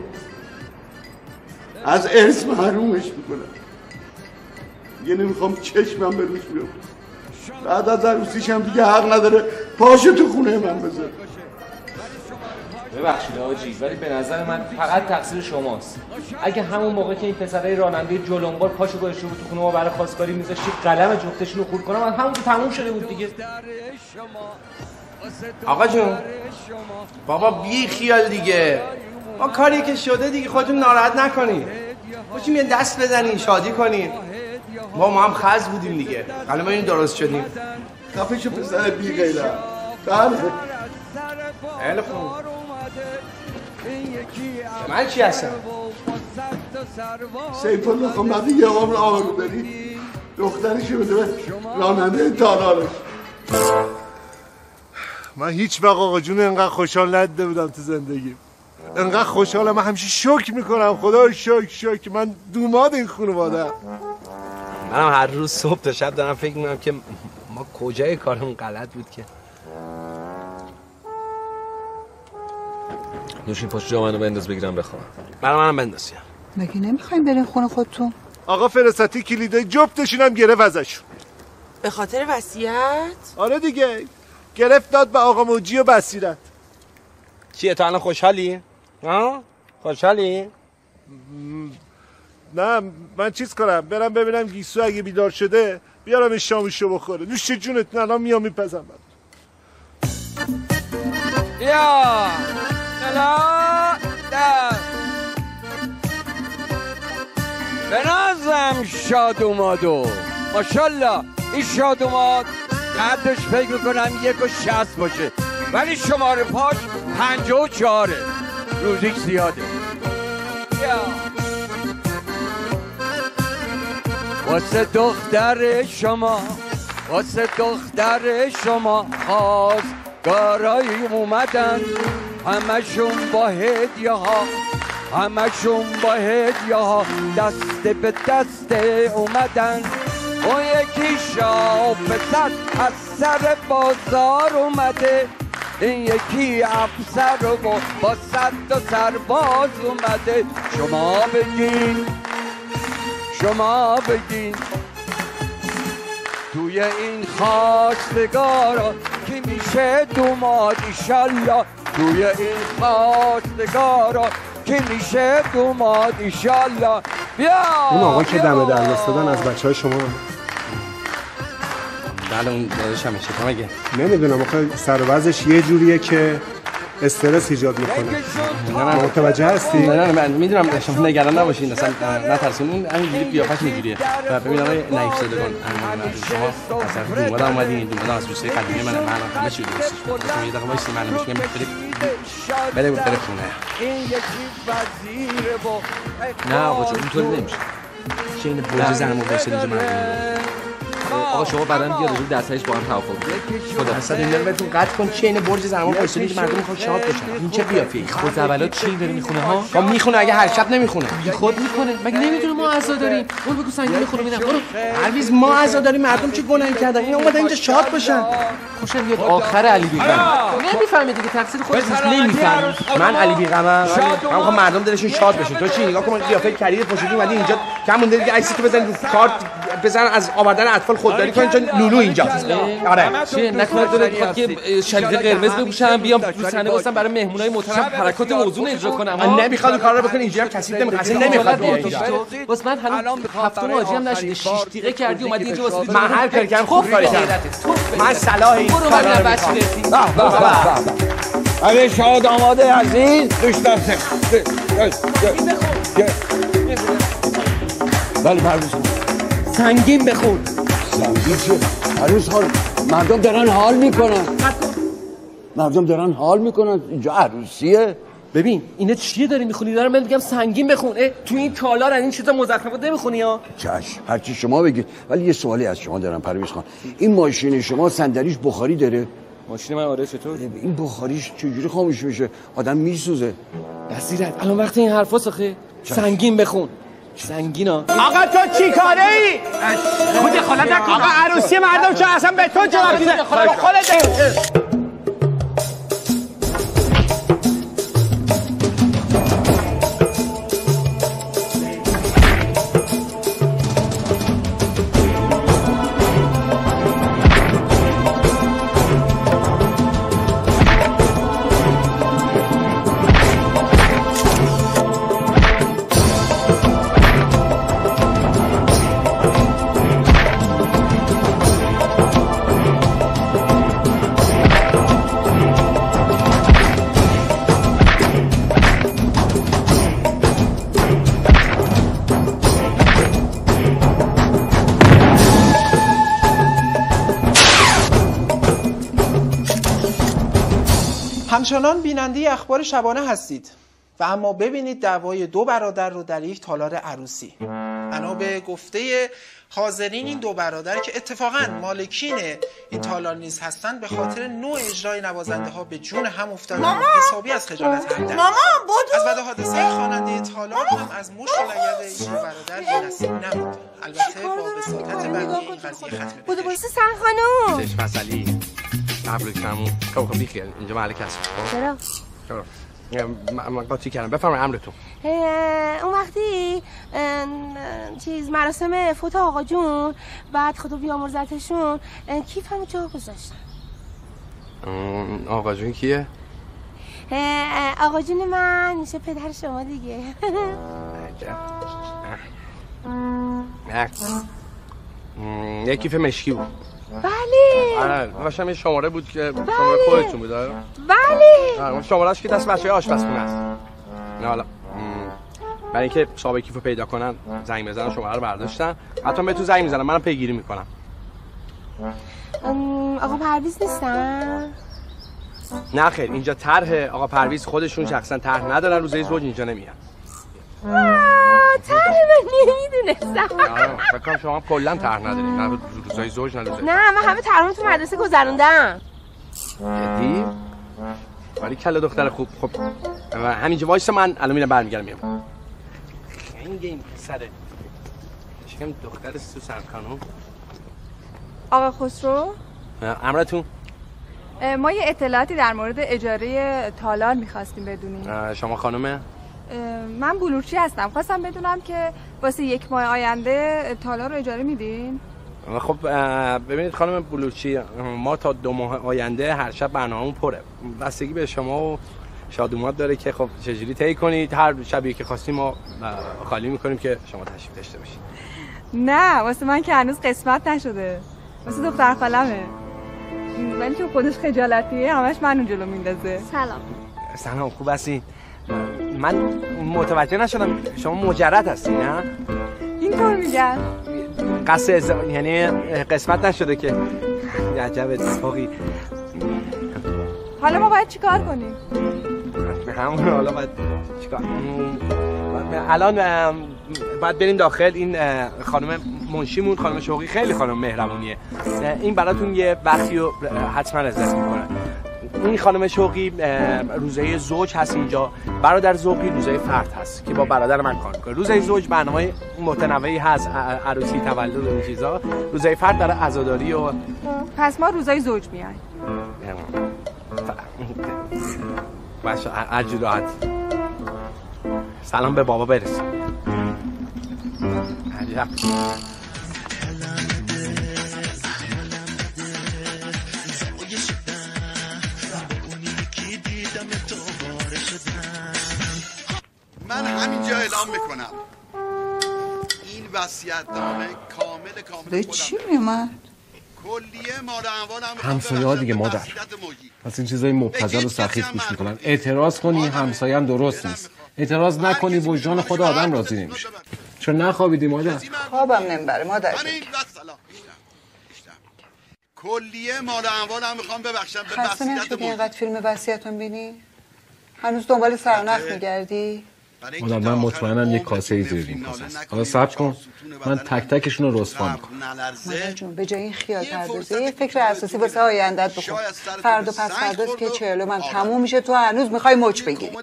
از ارث محرومش میکنم. دیگه نمیخوام چشمم به روش بیام. بعد از عروسیش هم دیگه حق نداره پاشو تو خونه من بذاره. ببخشید آجی، ولی به نظر من فقط تقصیر شماست. اگه همون موقع که این پسرای راننده جلنبار پاشو گذاشته بود تو خونه ما برای خواستگاری میذاشتی قلم جفتشون رو خورد کنم، همون تموم شده بود دیگه. آقا جون بابا بی خیال دیگه، ما کاری که شده دیگه خودتون ناراحت نکنید. باشیم یه دست بزنین شادی کنین. ما هم خز بودیم دیگه، حالا ما این درست شدیم. خفه شو پسر بی غیرت. بله خیلی خوب. من چی هستم؟ سیف الله خب وقتی یه عمر آبرو داری دخترشو بده به راننده تالارش. من هیچ وقت آقا جون انقدر خوشحال ندیده بودم تو زندگیم. انقدر خوشحالم، من همیشه شکر میکنم خدا شکر من دوماد این خانواده. منم هر روز صبح تا شب دارم فکر میکنم که ما کجای کارمون غلط بود که. نوشین پاشو جا منو بنداز بگیرم بخوام. برای منم بندازیم. مگه نمیخوایم برین خونه خودتون؟ آقا فرستادی کلیده جفتشون هم گرفت ازشون. به خاطر وصیت؟ آره دیگه، گرفت داد به آقا موجی و بصیرت. چیه تو الان خوشحالی؟ ها؟ خوشحالی؟ نه من چیز کنم برم ببینم گیسو اگه بیدار شده بیارم شامشو بخوره. نوش جونت، الان میام میپزم. یا لا ده به نازم شاد اومادو ماشالله. این شاد اوماد قدش فکر میکنم 1.60 باشه ولی شماره پاش 54. روزیش زیاده. واسه دختر شما، واسه دختر شما خواستگارای اومدن، همشون با هدیه ها، همشون با هدیه ها دست به دست اومدن. اون یکی شاپ سر از سر بازار اومده، این یکی افسر و با 100 تا سرباز اومده. شما بگین توی این خواستگارا کی میشه دوماد ایشالله. توی این خواستگارا کی میشه دوماد ایشالله. بیا اون آقا که دم در واسطادن از بچهای شما. بله اون داداش همه چطور مگه؟ نمیدونم آخه سر و وضعش یه جوریه که استرس ایجاد میکنه. متوجه هستی؟ نه من میدونم شما نگران نباشین اصلا نترسین. اون همینجوری قیافش اینجوریه. ببین آقای نایف زادگان شما از طرف دوماد اومدین. دوماد از روسیه قدیمی من همه چی درستش بود. شما یه دقیقه وایسید من میگم بره خونه. نه آقا جون اینطوری نمیشه. چه این برج زنمو واسه اینجا آقا شما بعداً بیا راجع به درسایش با هم توافق کنید. خدا اصلا اینا رو بهتون قطع کن. چه این برج زنمو واسه اینجا مردم میخوان شاد بشن. این چه قیافه‌ای؟ خود اولات چی داری میخونه ها؟ خب میخونه اگه هر شب نمیخونه. خود میکنه. مگه نمیدونه ما عزا داریم؟ برو بگو سنگین میخونه میدم. برو. پرویز ما عزا داریم مردم چه گناهی کردن؟ اینا اومدن اینجا شاد باشن. خوشم میاد آخر علی بیغم. نمیفهمه دیگه تقصیر خودش نیست. نمیفهمه. من علی بیغمم. من میخوام مردم دلشون شاد بشه. تو چی نگاه کن قیافه کریه پوشیدی اومدی اینجا کم مونده دیگه عکسی تو بزن رو کارت بزن از آوردن اطفال خودداری کن چون لولو اینجا. آره. چه نکنه داره میخواد که شلیق قرمز بپوشم بیام رو صحنه واسم برای مهمونای محترم حرکات موزون اجرا کنم. من نمیخواد کار رو بکنی اینجا کسی نمیخواد بیای. واسه من هنوز هفتم آجی هم نشده 6 دقیقه کردی اومدی اینجا واسه من هر کاری کردم خوب کاری کردم. من صلاح این کارا رو میکنم. اگه شاد آماده عزیز دوستان بله پرویز سنگین بخون. سنگین چه؟ پرویز خان مردم دارن حال میکنن اینجا عروسیه. ببین اینا چیه داری میخونی؟ دارم من میگم سنگین بخون. تو این تالار این چیزا مزخرفات نمیخونی ها؟ چشم هرچی شما بگید. ولی یه سوالی از شما دارم پرویز خان. این ماشین شما صندلیش بخاری داره؟ ماشین من آره. چطور؟ این بخاریش چجوری خاموش میشه؟ آدم میسوزه. بصیرت الان وقت این حرفاست آخه. سنگین بخون. سنگینا. آقا تو چی کاره ای؟ خود خالت نکن. آقا عروسی مردم چه اصلا به تو جواب میده؟ خودت همچنان بیننده اخبار شبانه هستید و اما ببینید دعوای دو برادر رو در یک تالار عروسی. بنا به گفته حاضرین این دو برادر که اتفاقاً مالکین این تالار نیز هستند به خاطر نوع اجرای نوازنده ها به جون هم افتادن حسابی از خجالت همدن. از بعد حادثه خواننده تالار هم از مشت و لگد این برادر بی‌نصیب نمود. البته با وساطت بقیه این قضیه ختم بودو بایسته سن خانوم چشم مسئلی قبل کمون خب بیخیال اینجا محل کسب. چرا؟ من قاطی کردم. بفرمایید امرتون. اون وقتی چیز مراسم فوت آقا جون بعد خدا بیامرزتشون کیفمو جا گذاشتن. آقا جون کیه؟ آقا جون من میشه پدر شما دیگه. یه کیف مشکی بود. بله. آره باشم یه شماره بود که شماره خودتون بود. بله. شماره‌اش که دست بچه‌های آشپزخونه است. نه حالا برای اینکه صاحب کیفو پیدا کنن زنگ بزنن شماره رو برداشتن. حتی بهتون زنگ میزنن منم پیگیری میکنم. آقا پرویز نیستن؟ نه خیر اینجا طرح آقا پرویز خودشون شخصا طرح ندارن روزای زوج اینجا نمیان. طرح من نمیدونستم. فکر کنم شما کلا طرح ندارید. نه روزای زوج نه روزای. نه من همه طرحمو تو مدرسه گذروندم. جدی؟ ولی کله دختر خوب. خب همینجا وایسا من الان میرم برمیگردم میام. خنگ این پسره. شکم دختر سوسن خانم. آقا خسرو؟ امرتون. ما یه اطلاعاتی در مورد اجاره تالار میخواستیم بدونیم. شما خانومه؟ من بلورچی هستم. خواستم بدونم که واسه 1 ماه آینده تالار رو اجاره میدین؟ خب ببینید خانم بلورچی، ما تا 2 ماه آینده هر شب برنامه‌مون پره. بستگی به شما و شادومات داره که خب چجوری طی کنید. هر شبیه که خواستیم ما خالی میکنیم که شما تشریف داشته باشید. نه واسه من که هنوز قسمت نشده، واسه دختر خالمه. ولی که خودش خجالتیه همش منو جلو میندازه. سلام خوب هستی؟ من متوجه نشدم شما مجرد هستی نه؟ اینطور میگن. قصد یعنی قسمت نشده که عجب اتفاقی. حالا ما باید چیکار کنیم؟ همون حالا باید چیکار؟ الان باید بریم داخل. این خانم منشیمون خانم شوقی خیلی خانم مهربونیه. این براتون یه وقتی رو حتما رضایت میکنه. این خانم شوقی روزه زوج هست اینجا، برادر ذوقی روزه فرد هست که با برادر من کار میکنه. روزه زوج برنامه متنوعی هست، عروسی، تولد و این چیزا. روزه فرد داره عزاداری و پس ما روزای زوج میایم. باشه عجل راحت. سلام به بابا برس. عجب. من همینجا اعلام میکنم این وصیت‌نامه کامل چی میومد؟ کلیه مال اموالم همسایه‌ها دیگه مادر. پس این چیزای مبتذل و سخیف گوش میکنن. اعتراض کنی همسایه هم درست نیست. اعتراض نکنی وجدان خود آدم راضی نمیشه. چرا نخوابیدی مادر؟ خوابم نمیبره مادر. کلیه مال اموالم میخوام ببخشم به خسته نشدی اینقدر فیلم وصیتون بینی؟ هنوز دنبال سرنخ میگردی؟ مادر من مطمئنم یک کاسه ای زیر این کاسه است. حالا صبر کن من تک تکشون رو رسوا میکنم. مادر جون به جای این خیال پردازی یه فکر اساسی واسه آیندت بکن. فردا پس فرداست که 40 من تموم میشه تو هنوز میخوای مچ بگیری.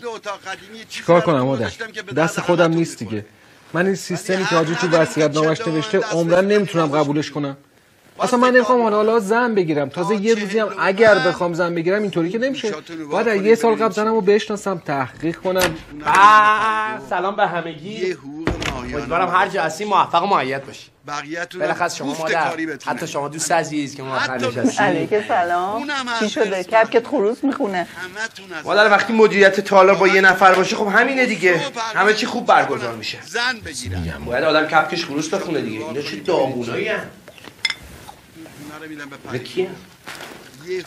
چیکار کنم مادر؟ دست خودم نیست دیگه. من این سیستمی که حاجی تو وصیت‌نامه‌اش نوشته عمرن نمیتونم قبولش کنم. اصلا من نمیخوام حالا زن بگیرم. تازه یه روزی هم اگر بخوام زن بگیرم اینطوری که نمیشه. باید یه سال قبل زنمو بشناسم، تحقیق کنم. سلام به همگی. امیدوارم هر جا هستی موفق و مؤید باشی. بقیه‌تون بالاخره شما مادر، حتی شما دوست عزیز که موفق نشستی. علیکم سلام. چی شده؟ کپکت خروس میخونه. مادر وقتی مدیریت تالار با یه نفر باشه خب همینه دیگه. همه چی خوب برگزار میشه. زن بگیرم. باید آدم کپکش خروس بخونه دیگه. اینا چه داغونایین؟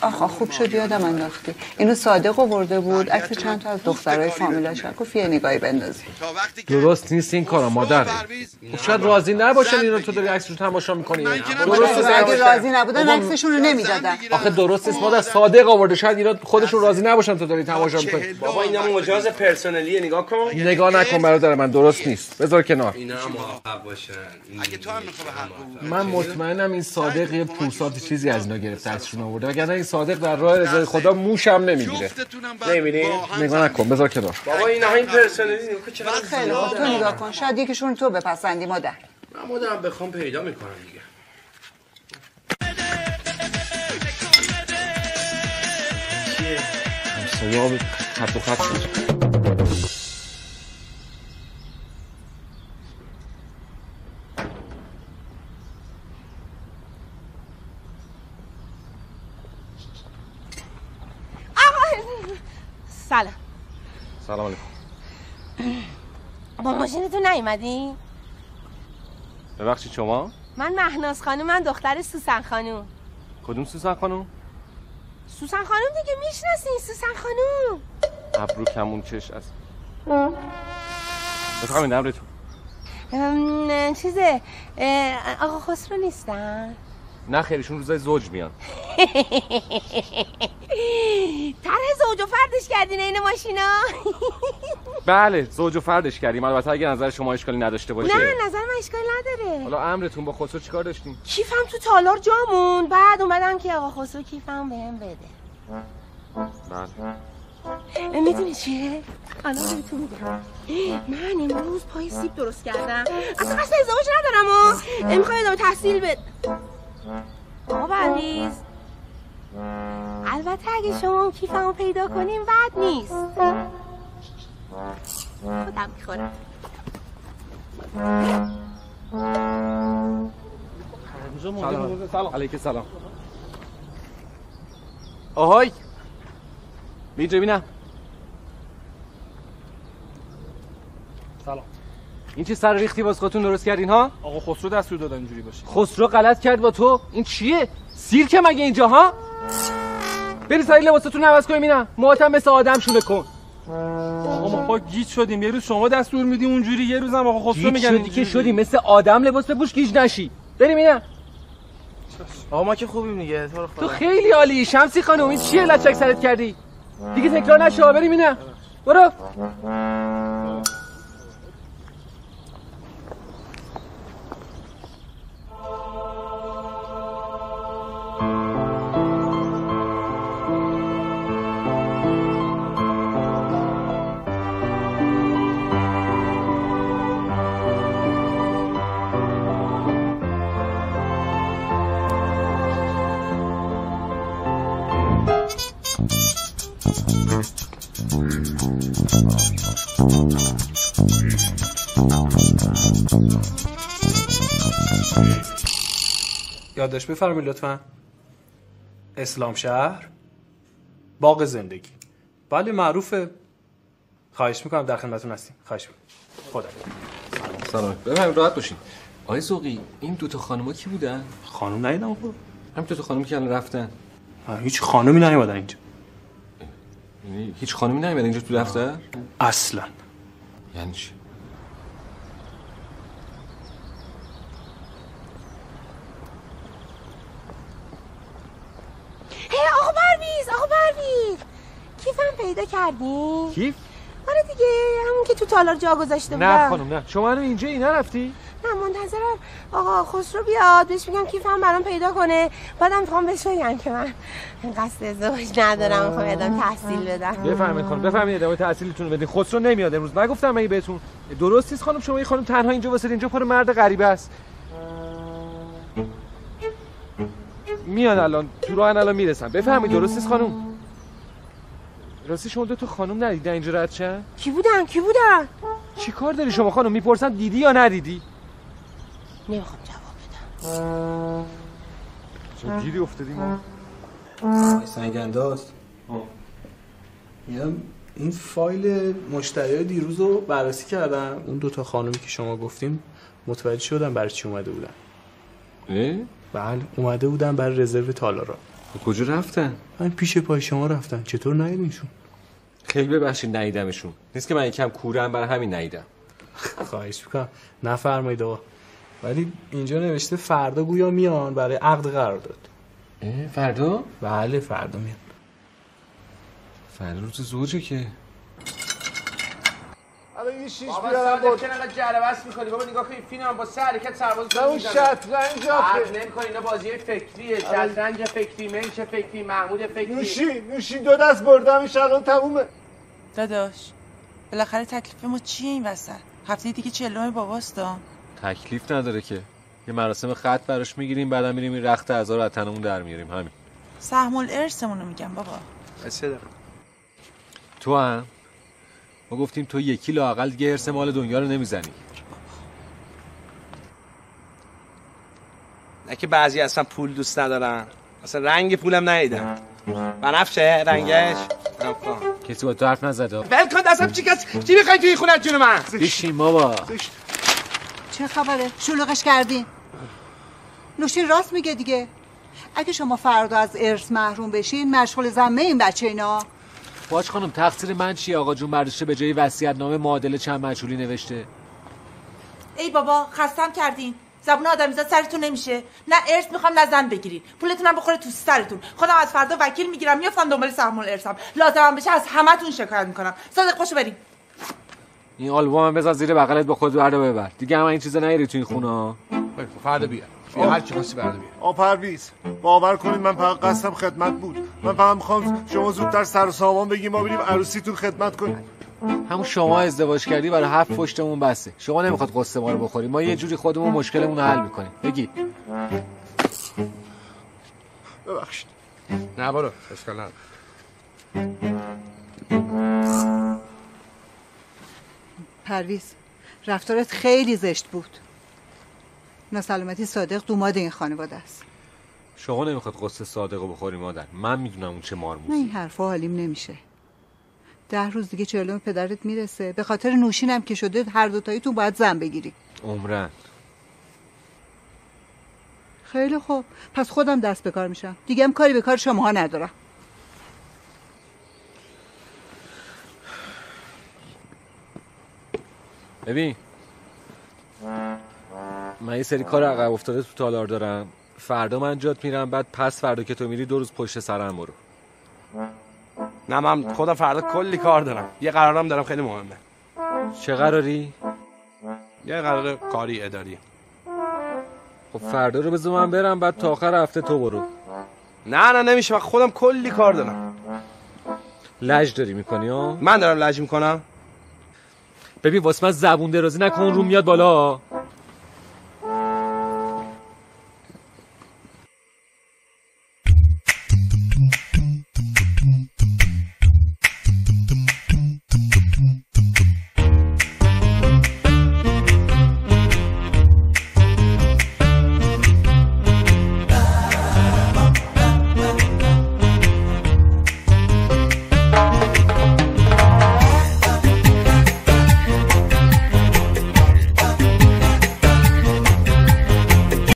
آخا خوب شد یادم انداختی. اینو صادق آورده بود عکس چند تا از دخترای فامیلاش. گفت یه نگاهی بندازی. درست نیست این کارا مادر. خب شاید راضی نباشن اینو تو داری عکسشو تماشا می‌کنی. درست اگه راضی نبودن عکسشون رو نمیدادن. آخه درست نیست مادر، صادق آورده. شاید اینا خودشون راضی نباشن تو داری تماشا می‌کنی. بابا اینا مجاز پرسنلیه، نگاه کن. نگاه نکن برادر من، درست نیست. بذار کنار. اینا موفق باشن. اگه تو هم می‌خوای من مطمئنم این صادق یه پوسات چیزی از اینا گرفته ازشون آورده. وگرنه این صادق در راه رضای خدا موش هم نمیگیره. نمی‌بینی؟ نگاه نکن بذار کنار. بابا اینا این پرسنلی که چقدر خیلی خوب تو نگاه کن. شاید یکیشون تو بپسندی مادر. من مادرم بخوام پیدا میکنم دیگه. همسایه‌ها به خط و خط شد. سلام. سلام علیکم. با ماشینتون نیومدین؟ ببخشید شما؟ من مهناز خانم، من دختر سوسن خانم. کدوم سوسن خانم؟ سوسن خانم دیگه میشناسین، سوسن خانم. ابرو کمون چش است. بفرمایید امرتون. چیزه آقا خسرو نیستن؟ نه خیرشون روزای زوج میان. طرح زوج و فردش کردین این ماشینا؟ بله زوج و فردش کردیم، البته اگه نظر شما اشکالی نداشته باشه. نه نظر من اشکالی نداره. حالا امرتون. با خسرو چیکار داشتین؟ کیفم تو تالار جامون، بعد اومدم که آقا خسرو کیفم بهم بده. بله. میدونی چیه؟ الان بهتون میگم. من امروز پای سیب درست کردم. اصلا قصد ازدواج ندارم و میخوام ادامه تحصیل بد. آقا پرویز البته اگه شما اون کیفمو پیدا کنیم بد نیست. خودم میخورم. سلام. علیک سلام. آهای میجه بینم. سلام. این چه سر ریختی واسه خودتون درست کردین ها؟ آقا خسرو دستور دادن اینجوری باشه. خسرو غلط کرد با تو؟ این چیه؟ سیرکه مگه اینجا ها؟ بری سری لباستون عوض کنیم اینا. موهاتم مثل آدم شونه کن. آقا ما پا گیج شدیم. یه روز شما دستور میدی اونجوری، یه روزم آقا خسرو میگن اینجوری. که شدی مثل آدم لباس بپوش گیج نشی. بریم اینا. آقا ما که خوبیم دیگه. تو خیلی عالی. شمسی خانم این چیه لچک سرت کردی؟ دیگه تکرار نشه. بریم اینا. برو. یادداشت بفرمایید لطفاً. اسلام شهر، باغ زندگی. بله معروفه. خواهش میکنم در خدمتتون هستیم. خواهش میکنم. خدا. سلام. بفرمایید راحت باشین. آقای ذوقی این دو تا خانوما کی بودن؟ خانم ندیدم خب. همین دو تا خانومی که الان رفتن. هیچ خانومی نیومدن اینجا. یعنی هیچ خانومی نیومدن اینجا تو دفتر؟ اصلا. یعنی چی؟ آقا پرویز کیفم پیدا کردی؟ کیف؟ آره دیگه همون که تو تالار جا گذاشته بودم. نه خانم نه. شما الان اینجا اینا رفتی؟ نه منتظرم آقا خسرو بیاد بهش میگم کیفم برام پیدا کنه. بعدم میخوام بهش بگم که من قصد ازدواج ندارم، میخوام ادامه تحصیل بدم. بفرمایید خانم بفرمایید ادامه تحصیلتون رو بدین. خسرو نمیاد امروز. نگفتم مگه بهتون؟ درست نیست خانم شما این خانم تنها اینجا واسه اینجا پر مرد غریبه است. میاد الان تو راهن الان میرسن. بفهمید درست نیست خانم. راستی شما دو تا خانم ندیدن اینجا رد شن؟ کی بودن؟ چی کار داری شما خانم؟ میپرسن دیدی یا ندیدی؟ نمیخوام جواب بدم. چه گیری افتادیم ما؟ سنگ‌انداز. این فایل مشتریای دیروز رو بررسی کردم. اون دو تا خانومی که شما گفتیم متوجه شدم برای چی اومده بودن. بله اومده بودن برای رزرو تالارا. کجا رفتن؟ من پیش پای شما رفتن. چطور ندیدینشون؟ خیلی ببخشید ندیدمشون. نیست که من یکم کورم برای همین ندیدم. خواهش میکنم نفرمایید آقا. ولی اینجا نوشته فردا گویا میان برای عقد قرارداد. فردا؟ بله فردا میان. فردا روز زوجه که. الان یه شیش بابا بیارم ساده چه نقدر جره بس میکنی؟ بابا نگاه کن فیلم هم با سه حرکت سرباز نه اون شطرنج آخه نمی‌کنی. اینا بازی فکریه. شطرنج فکری، منش فکری، محمود فکری. نوشی دو دست بردمش الان تمومه. داداش بالاخره تکلیف ما چیه این وسط؟ هفته دیگه 40 باباستا. تکلیف نداره که. یه مراسم خط براش میگیریم بعدا میریم این رخت اعضا رو از تنمون در میاریم. همین. سهم الارثمون رو میگم بابا. تو هم ما گفتیم تو یکی لااقل دیگه ارث مال دنیا رو نمیزنی. نه که بعضی اصلا پول دوست ندارن. اصلا رنگ پولم ندیدم. بنفشه رنگش. کسی با تو حرف نزده. ول کن دستم چی میخوای توی خونه جون من؟ بشین بابا. چه خبره؟ شلوغش کردین؟ نوشین راست میگه دیگه. اگه شما فردا از ارث محروم بشین مشغول ذمه این بچه اینا. باش خانم تقصیر من چیه؟ آقا جون برداشته به جای وصیت‌نامه معادله چند مجهولی نوشته. ای بابا خستم کردین. زبون آدمیزاد سرتون نمیشه. نه ارث میخوام نه زن بگیرین. پولتونم بخوره تو سرتون. خودم از فردا وکیل میگیرم میافتم دنبال سهم الارثم. لازمم بشه از همتون شکایت میکنم. صادق باشو بریم. این آلبومم بذار زیر بغلت با خود بردا ببر. دیگه هم این چیزا نگیری تو این خونه. فردا بیا. هر چی خواستی بردا بیا. پرویز باور کنید من فقط قصدم خدمت بود. من فقط میخوام شما زودتر سر و سامان بگیم ما بریم عروسیتون خدمت کنیم. همون شما ازدواج کردی برای 7 پشتمون بسه. شما نمیخواد قصه ما رو بخوری. ما یه جوری خودمون مشکلمون رو حل میکنیم. بگی. ببخشید. نه برو اشکال نداره. پرویز رفتارت خیلی زشت بود. ناسلامتی صادق دوماد این خانواده است. شما نمیخواد قصه صادق رو بخوری مادر. من میدونم اون چه مارموزی. نه این حرفا حالیم نمیشه. 10 روز دیگه چهلم پدرت میرسه. به خاطر نوشینم که شده هر دوتاییتون باید زن بگیری. عمرن. خیلی خوب. پس خودم دست به کار میشم. دیگه هم کاری به کار شماها ندارم. ببین من یه سری کار عقب افتاده تو تالار دارم. فردا من جات میرم، بعد پس فردا که تو میری 2 روز پشت سرم برو. نه من خودم فردا کلی کار دارم. یه قرارم دارم خیلی مهمه. چه قراری؟ یه قرار کاری اداری. خب فردا رو بذار من برم، بعد تا آخر هفته تو برو. نه نمیشه، من خودم کلی کار دارم. لج داری میکنی ها؟ من دارم لج میکنم؟ ببین واسه من زبون درازی نکن، روم میاد بالا.